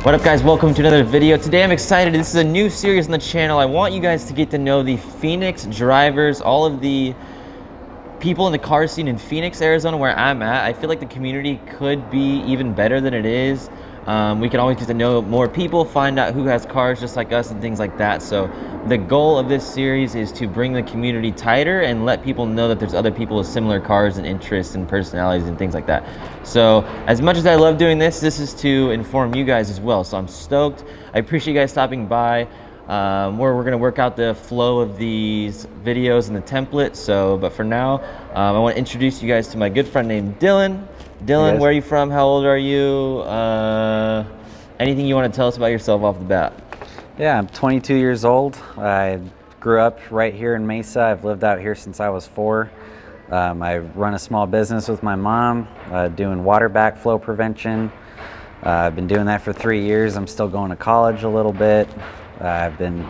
What up guys, welcome to another video. Today I'm excited, this is a new series on the channel. I want you guys to get to know the Phoenix drivers, all of the people in the car scene in Phoenix, Arizona, where I'm at. I feel like the community could be even better than it is. We can always get to know more people, find out who has cars just like us and things like that. So the goal of this series is to bring the community tighter and let people know that there's other people with similar cars and interests and personalities and things like that. So as much as I love doing this, this is to inform you guys as well. So I'm stoked. I appreciate you guys stopping by. We're going to work out the flow of these videos and the template. So, but for now, I want to introduce you guys to my good friend named Dylan. Dylan, where are you from? How old are you? Anything you want to tell us about yourself off the bat? Yeah, I'm 22 years old. I grew up right here in Mesa. I've lived out here since I was 4. I run a small business with my mom, doing water backflow prevention. I've been doing that for 3 years. I'm still going to college a little bit. I've been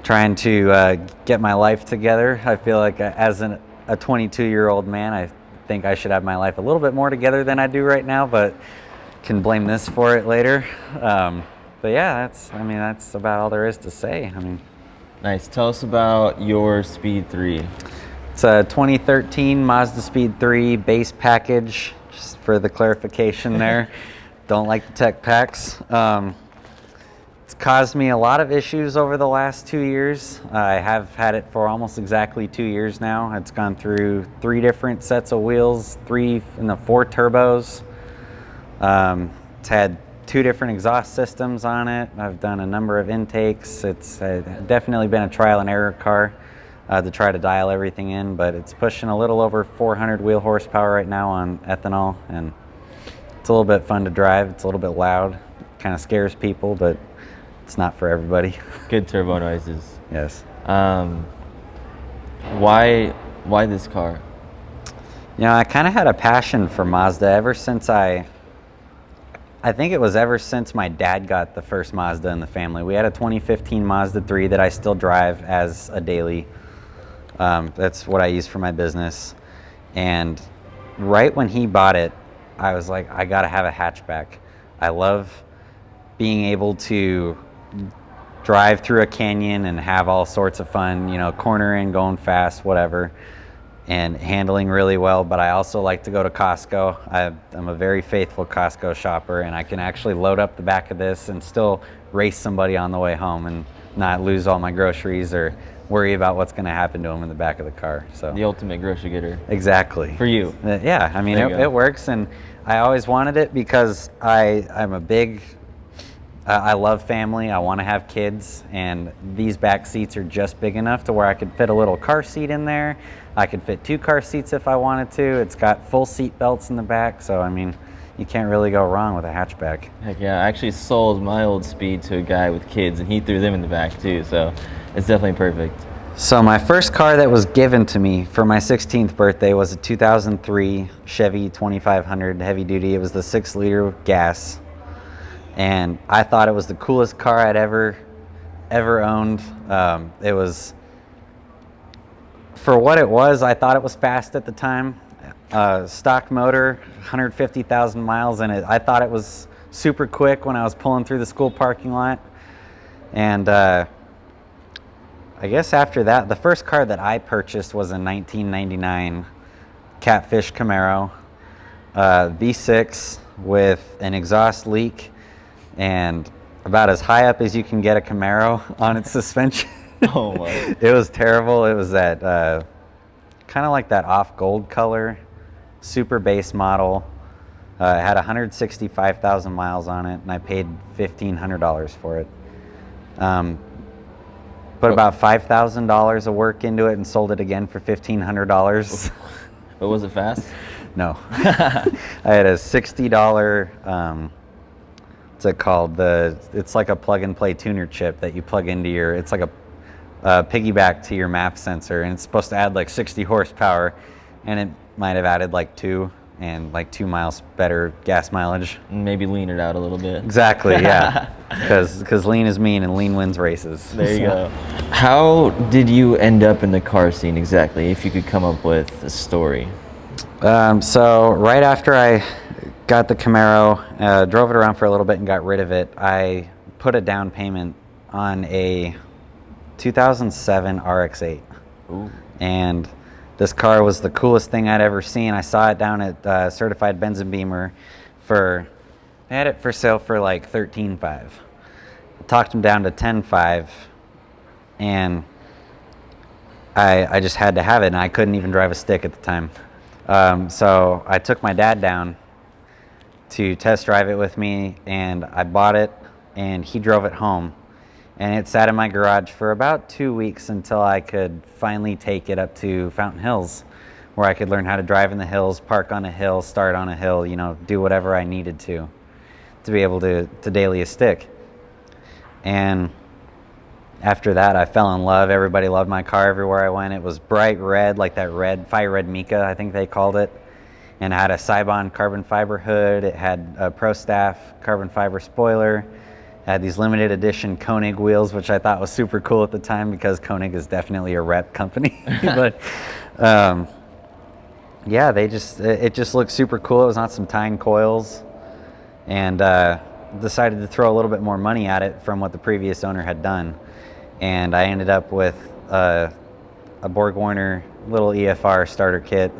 trying to get my life together. I feel like as a 22-year-old man, I think I should have my life a little bit more together than I do right now, but can blame this for it later. But yeah, that's about all there is to say. Nice. Tell us about your Speed 3. It's a 2013 Mazdaspeed3 base package, just for the clarification there. Don't like the tech packs. It's caused me a lot of issues over the last 2 years. I have had it for almost exactly 2 years now. It's gone through 3 different sets of wheels, 4 turbos. It's had 2 different exhaust systems on it. I've done a number of intakes. It's definitely been a trial and error car to try to dial everything in, but it's pushing a little over 400 wheel horsepower right now on ethanol, and it's a little bit fun to drive. It's a little bit loud, kind of scares people, but it's not for everybody. Good turbo noises. Yes. Why this car? You know, I kind of had a passion for Mazda ever since I think it was ever since my dad got the first Mazda in the family. We had a 2015 Mazda 3 that I still drive as a daily. That's what I use for my business. And right when he bought it, I was like, I gotta have a hatchback. I love being able to drive through a canyon and have all sorts of fun, you know, cornering, going fast, whatever, and handling really well. But I also like to go to Costco. I'm a very faithful Costco shopper, and I can actually load up the back of this and still race somebody on the way home and not lose all my groceries or worry about what's going to happen to them in the back of the car. So the ultimate grocery getter. Exactly. For you. Yeah, I mean, it works, and I always wanted it because I'm a big, I love family. I want to have kids, and these back seats are just big enough to where I could fit a little car seat in there. I could fit 2 car seats if I wanted to. It's got full seat belts in the back, so I mean, you can't really go wrong with a hatchback. Heck yeah, I actually sold my old Speed to a guy with kids, and he threw them in the back too, so it's definitely perfect. So my first car that was given to me for my 16th birthday was a 2003 Chevy 2500 heavy duty. It was the 6-liter gas, and I thought it was the coolest car I'd ever owned. It was, for what it was, I thought it was fast at the time. Stock motor, 150,000 miles in it. I thought it was super quick when I was pulling through the school parking lot. And I guess after that, the first car that I purchased was a 1999 Catfish Camaro, V6 with an exhaust leak and about as high up as you can get a Camaro on its suspension. Oh my. It was terrible. It was that kind of like that off gold color, super base model. It had 165,000 miles on it, and I paid $1,500 for it. Put about $5,000 of work into it and sold it again for $1,500. But was it fast? No. I had a $60, what's it called? It's like a plug and play tuner chip that you plug into your, it's like a piggyback to your MAP sensor, and it's supposed to add like 60 horsepower, and it might have added like 2 and like 2 miles better gas mileage. Maybe lean it out a little bit. Exactly, yeah. Because lean is mean and lean wins races. There you go. How did you end up in the car scene exactly, if you could come up with a story? So right after I got the Camaro, drove it around for a little bit and got rid of it, I put a down payment on a 2007 RX-8. Ooh. And this car was the coolest thing I'd ever seen. I saw it down at Certified Benz & Beamer they had it for sale for like $13,500. I talked them down to $10,500, and I just had to have it, and I couldn't even drive a stick at the time. So I took my dad down to test drive it with me, and I bought it, and he drove it home. And it sat in my garage for about 2 weeks until I could finally take it up to Fountain Hills, where I could learn how to drive in the hills, park on a hill, start on a hill, you know, do whatever I needed to be able to daily a stick. And after that, I fell in love. Everybody loved my car everywhere I went. It was bright red, like that red, fire red Mica, I think they called it. And it had a Cybon carbon fiber hood. It had a Pro Staff carbon fiber spoiler. Had these limited edition Koenig wheels, which I thought was super cool at the time because Koenig is definitely a rep company. But yeah, it just looked super cool. It was on some Tyne coils, and decided to throw a little bit more money at it from what the previous owner had done. And I ended up with a Borg Warner little EFR starter kit.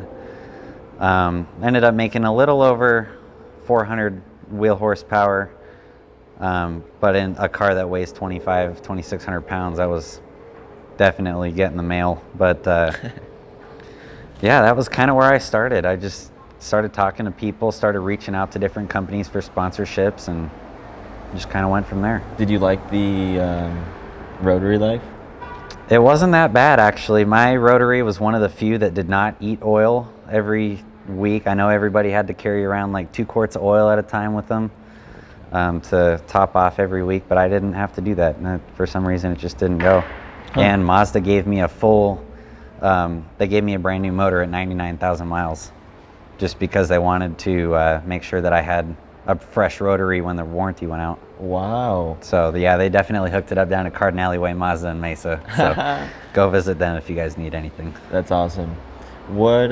Ended up making a little over 400 wheel horsepower. But in a car that weighs 2,600 pounds, that was definitely getting the mail. But yeah, that was kind of where I started. I just started talking to people, started reaching out to different companies for sponsorships, and just kind of went from there. Did you like the rotary life? It wasn't that bad, actually. My rotary was one of the few that did not eat oil every week. I know everybody had to carry around like 2 quarts of oil at a time with them. To top off every week, but I didn't have to do that. And for some reason, it just didn't go. Huh. And Mazda gave me they gave me a brand new motor at 99,000 miles, just because they wanted to make sure that I had a fresh rotary when the warranty went out. Wow. So yeah, they definitely hooked it up down at Cardin Alleyway Mazda in Mesa. So go visit them if you guys need anything. That's awesome. What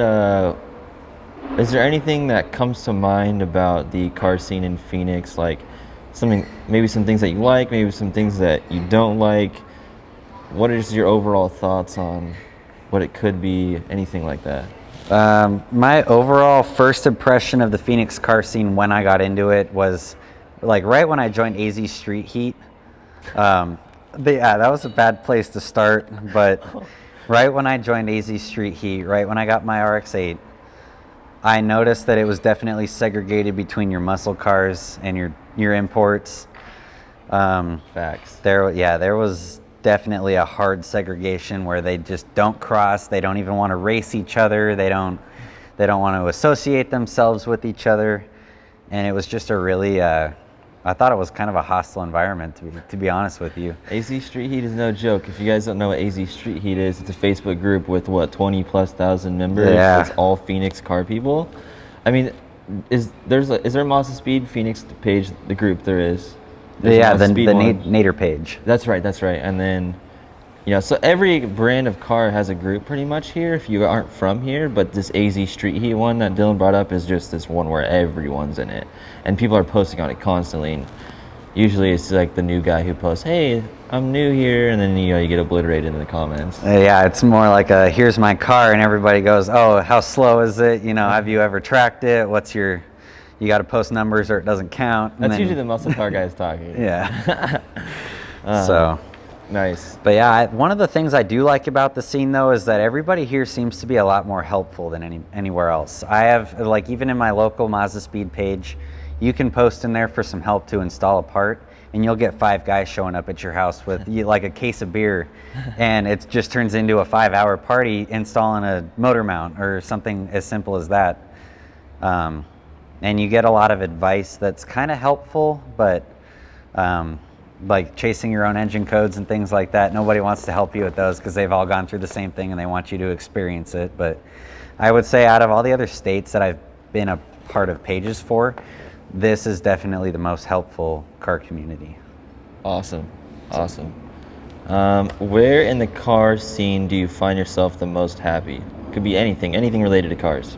is there anything that comes to mind about the car scene in Phoenix? Like maybe some things that you like, maybe some things that you don't like. What are just your overall thoughts on what it could be, anything like that? My overall first impression of the Phoenix car scene when I got into it was like right when I joined AZ Street Heat. Yeah, that was a bad place to start, but right when I joined AZ Street Heat, right when I got my RX-8, I noticed that it was definitely segregated between your muscle cars and your imports. Facts. There was definitely a hard segregation where they just don't cross. They don't even want to race each other. They don't want to associate themselves with each other. And it was just a really, I thought it was kind of a hostile environment, to be honest with you. AZ Street Heat is no joke. If you guys don't know what AZ Street Heat is, it's a Facebook group with 20,000+ members. Yeah. It's all Phoenix car people. I mean, is there a Mazdaspeed Phoenix page? The group there is. Yeah, the Nader page. That's right. And then, so every brand of car has a group pretty much here if you aren't from here, but this AZ Street Heat one that Dylan brought up is just this one where everyone's in it. And people are posting on it constantly. And usually it's like the new guy who posts, "Hey, I'm new here," and then you get obliterated in the comments. Yeah, it's more like a "here's my car," and everybody goes, "Oh, how slow is it? Have you ever tracked it? You got to post numbers or it doesn't count." That's usually the muscle car guys talking. Yeah. So nice. But yeah, one of the things I do like about the scene though is that everybody here seems to be a lot more helpful than anywhere else. I have, like, even in my local Mazdaspeed page, you can post in there for some help to install a part, and you'll get 5 guys showing up at your house with like a case of beer, and it just turns into a 5-hour party installing a motor mount or something as simple as that. And you get a lot of advice that's kind of helpful, but like chasing your own engine codes and things like that. Nobody wants to help you with those because they've all gone through the same thing and they want you to experience it. But I would say out of all the other states that I've been a part of pages for, this is definitely the most helpful car community. Awesome. Where in the car scene do you find yourself the most happy? Could be anything related to cars.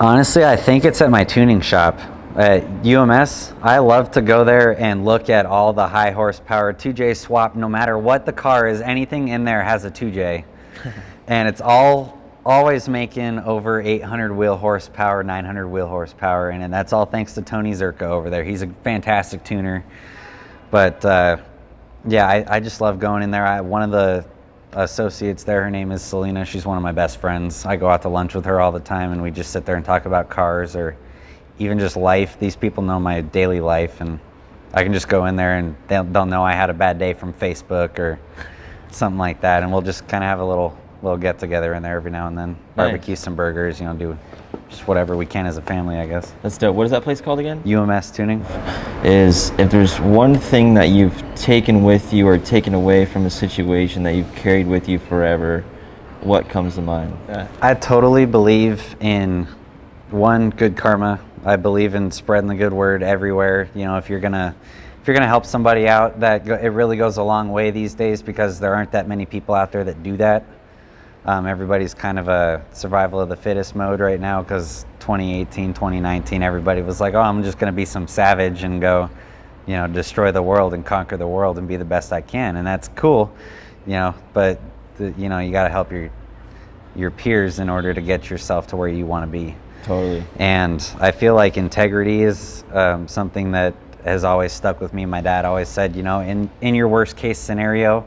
Honestly, I think it's at my tuning shop at UMS. I love to go there and look at all the high horsepower 2J swap. No matter what the car is, anything in there has a 2J. And it's always making over 800 wheel horsepower, 900 wheel horsepower. And that's all thanks to Tony Zerka over there. He's a fantastic tuner. But yeah, I just love going in there. One of the associates there, her name is Selena. She's one of my best friends. I go out to lunch with her all the time and we just sit there and talk about cars or even just life. These people know my daily life and I can just go in there and they'll know I had a bad day from Facebook or something like that, and we'll just kind of have a little get together in there every now and then. Barbecue some burgers, do just whatever we can as a family, I guess. That's dope. What is that place called again? UMS Tuning. Is if there's one thing that you've taken with you or taken away from a situation that you've carried with you forever, what comes to mind? I totally believe in good karma. I believe in spreading the good word everywhere. If you're gonna help somebody out, it really goes a long way these days because there aren't that many people out there that do that. Everybody's kind of a survival of the fittest mode right now because 2018, 2019, everybody was like, oh, I'm just going to be some savage and go, destroy the world and conquer the world and be the best I can. And that's cool, but, you got to help your peers in order to get yourself to where you want to be. Totally. And I feel like integrity is something that has always stuck with me. My dad always said, in your worst case scenario,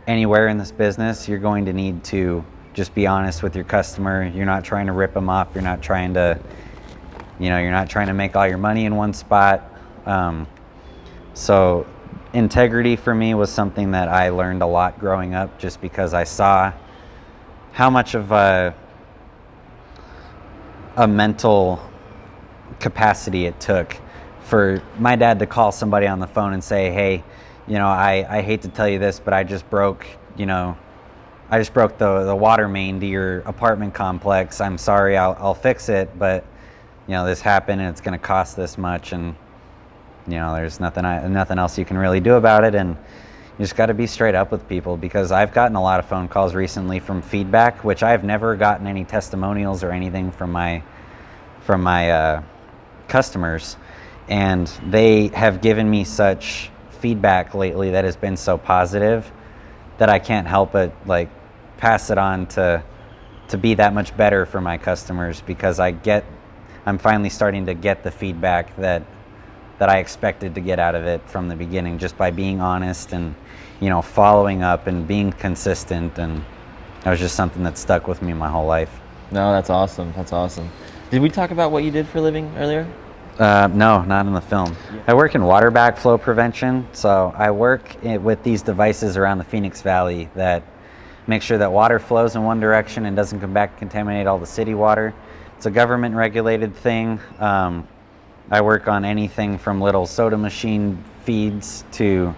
anywhere in this business, you're going to need to just be honest with your customer. You're not trying to rip them off. You're not trying to, you're not trying to make all your money in one spot. So integrity for me was something that I learned a lot growing up just because I saw how much of a mental capacity it took for my dad to call somebody on the phone and say, hey, I hate to tell you this, but I just broke the water main to your apartment complex. I'm sorry, I'll fix it, but this happened and it's going to cost this much, and there's nothing else you can really do about it. And you just got to be straight up with people, because I've gotten a lot of phone calls recently from feedback, which I've never gotten any testimonials or anything from my customers, and they have given me such feedback lately that has been so positive that I can't help but pass it on to be that much better for my customers, because I'm finally starting to get the feedback that I expected to get out of it from the beginning, just by being honest and following up and being consistent. And that was just something that stuck with me my whole life. No, that's awesome. Did we talk about what you did for a living earlier? No, not in the film. Yeah. I work in water backflow prevention, so I work with these devices around the Phoenix Valley that make sure that water flows in one direction and doesn't come back and contaminate all the city water. It's a government regulated thing. I work on anything from little soda machine feeds to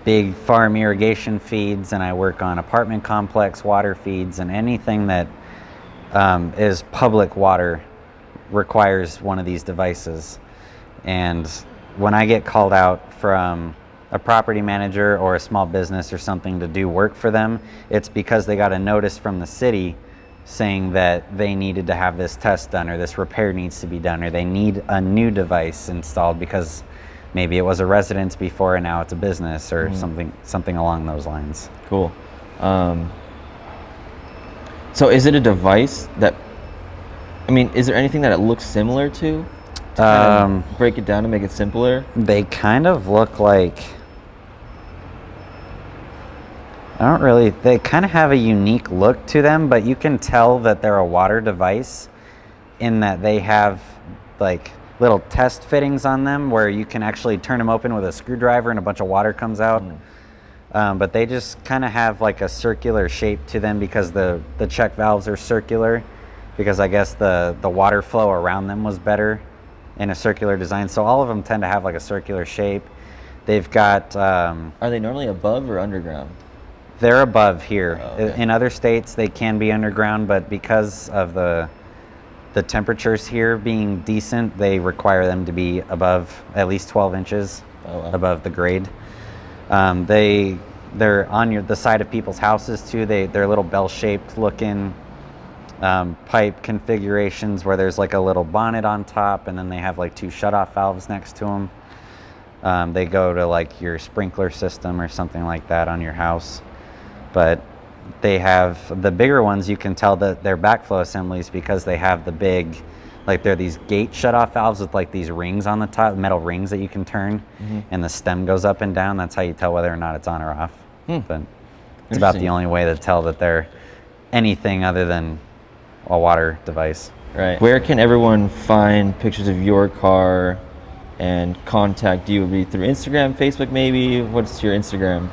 big farm irrigation feeds, and I work on apartment complex water feeds, and anything that is public water requires one of these devices. And when I get called out from a property manager or a small business or something to do work for them, it's because they got a notice from the city saying that they needed to have this test done, or this repair needs to be done, or they need a new device installed because maybe it was a residence before and now it's a business, or something along those lines. Cool. So is it a device that, is there anything that it looks similar to kind of break it down to make it simpler? They kind of look like, they kind of have a unique look to them, but you can tell that they're a water device in that they have little test fittings on them where you can actually turn them open with a screwdriver and a bunch of water comes out. But they just kind of have a circular shape to them because the check valves are circular, because I guess the water flow around them was better in a circular design. So all of them tend to have like a circular shape. They've got. Are they normally above or underground? They're above here. Oh, okay. In other states, they can be underground, but because of the temperatures here being decent, they require them to be above at least 12 inches above the grade. They're on the side of people's houses too. They're little bell-shaped looking pipe configurations where there's like a little bonnet on top, and then they have like two shutoff valves next to them. They go to like your sprinkler system or something like that on your house. But they have the bigger ones, you can tell that they're backflow assemblies because they have the big, like they're these gate shutoff valves with like these rings on the top, metal rings that you can turn, and the stem goes up and down. That's how you tell whether or not it's on or off. But it's about the only way to tell that they're anything other than a water device. Right. Where can everyone find pictures of your car and contact you? Would be through Instagram, Facebook maybe? What's your Instagram?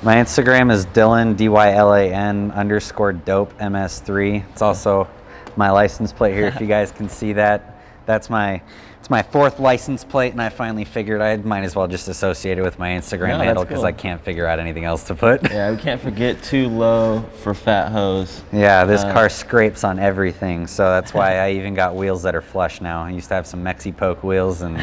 My Instagram is Dylan, DYLAN _dope MS3. It's also my license plate here if you guys can see that. It's my fourth license plate, and I finally figured I might as well just associate it with my Instagram handle because I can't figure out anything else to put. Yeah, we can't forget Too Low for Fat Hose. Yeah, this car scrapes on everything, so that's why I even got wheels that are flush now. I used to have some Mexi Poke wheels, and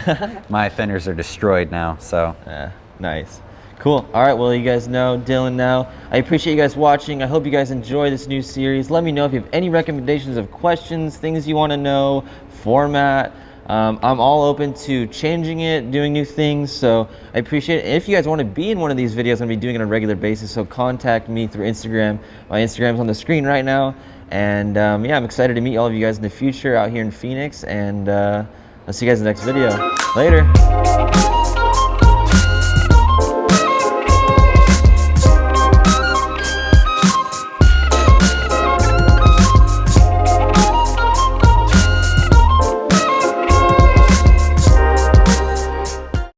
my fenders are destroyed now. So yeah, nice. Cool. All right, well, you guys know Dylan now. I appreciate you guys watching. I hope you guys enjoy this new series. Let me know if you have any recommendations of questions, things you want to know, format. I'm all open to changing it, doing new things, so I appreciate it. If you guys want to be in one of these videos, I'm going to be doing it on a regular basis, so contact me through Instagram. My Instagram's on the screen right now, and yeah, I'm excited to meet all of you guys in the future out here in Phoenix, and I'll see you guys in the next video. Later.